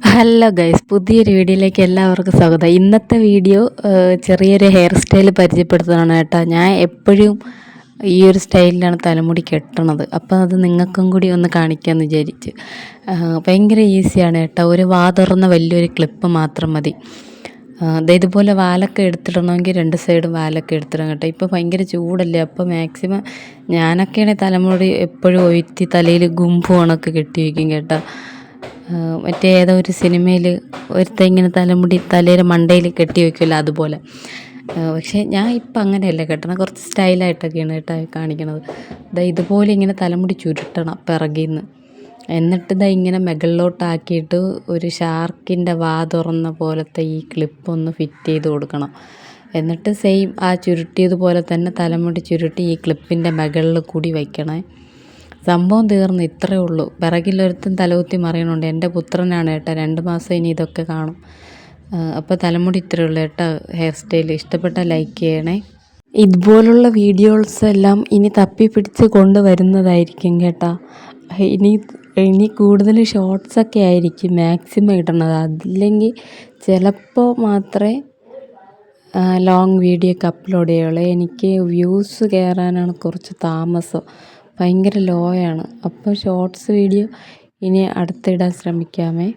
Hello guys, പുതിയൊരു വീഡിയോയിലേക്ക് എല്ലാവർക്കും സ്വാഗതം. ഇന്നത്തെ വീഡിയോ ചെറിയൊരു ഹെയർ സ്റ്റൈൽ പരിചയപ്പെടുത്തുന്നതാണ് കേട്ടോ. ഞാൻ എപ്പോഴും ഈ ഒരു സ്റ്റൈലിലാണ് തലമുടി കെട്ടണത്. അപ്പോൾ അത് നിങ്ങൾക്കും കൂടി ഒന്ന് കാണിക്കാമെന്ന് വിചാരിച്ച്. ഭയങ്കര ഈസിയാണ് കേട്ടോ. ഒരു തുറന്ന വലിയൊരു ക്ലിപ്പ് മാത്രം മതി. ഇതുപോലെ വാലൊക്കെ എടുത്തിടണമെങ്കിൽ രണ്ട് സൈഡും വാലൊക്കെ എടുത്തിടണം കേട്ടോ. ഇപ്പോൾ ഭയങ്കര ചൂടല്ലേ, അപ്പോൾ മാക്സിമം ഞാനൊക്കെയാണെങ്കിൽ തലമുടി എപ്പോഴും ഒഴുത്തി തലയിൽ ഗുംബു കണക്ക് കെട്ടി വയ്ക്കും കേട്ടോ. മറ്റേ ഏതോ ഒരു സിനിമയിൽ ഒരുത്ത ഇങ്ങനെ തലമുടി തലയുടെ മണ്ടയിൽ കെട്ടി വയ്ക്കുമല്ലോ, അതുപോലെ. പക്ഷേ ഞാൻ ഇപ്പം അങ്ങനെയല്ല കെട്ടണം, കുറച്ച് സ്റ്റൈലായിട്ടൊക്കെയാണ് കേട്ടോ കാണിക്കണത്. ഇതുപോലെ ഇങ്ങനെ തലമുടി ചുരുട്ടണം പിറകിൽ നിന്ന്. എന്നിട്ട് ഇങ്ങനെ മുകളിലോട്ടാക്കിയിട്ട് ഒരു ഷാർക്കിൻ്റെ തുറന്ന പോലത്തെ ഈ ക്ലിപ്പൊന്ന് ഫിറ്റ് ചെയ്ത് കൊടുക്കണം. എന്നിട്ട് സെയിം ആ ചുരുട്ടിയതുപോലെ തന്നെ തലമുടി ചുരുട്ടി ഈ ക്ലിപ്പിൻ്റെ മുകളിൽ കൂടി വയ്ക്കണേ. സംഭവം തീർന്നു, ഇത്രയേ ഉള്ളൂ. പിറകിലൊരുത്തും തലകുത്തി മറിയണുണ്ട്. എൻ്റെ പുത്രനാണ് കേട്ടോ, 2 മാസം ഇനി ഇതൊക്കെ കാണും. അപ്പോൾ തലമുടി ഇത്രയേ ഉള്ളൂ കേട്ടോ. ഹെയർ സ്റ്റൈൽ ഇഷ്ടപ്പെട്ടാൽ ലൈക്ക് ചെയ്യണേ. ഇതുപോലുള്ള വീഡിയോസ് എല്ലാം ഇനി തപ്പിപ്പിടിച്ച് കൊണ്ടുവരുന്നതായിരിക്കും കേട്ടോ. ഇനി കൂടുതൽ ഷോർട്സൊക്കെ ആയിരിക്കും മാക്സിമം ഇടണത്. അതില്ലെങ്കിൽ ചിലപ്പോൾ മാത്രമേ ലോങ് വീഡിയോ ഒക്കെ അപ്ലോഡ് ചെയ്യുള്ളൂ. എനിക്ക് വ്യൂസ് കയറാനാണ് കുറച്ച് താമസം, ഭയങ്കര ലോയാണ്. അപ്പോൾ ഷോർട്സ് വീഡിയോ ഇനി അടുത്തിടാൻ ശ്രമിക്കാമേ.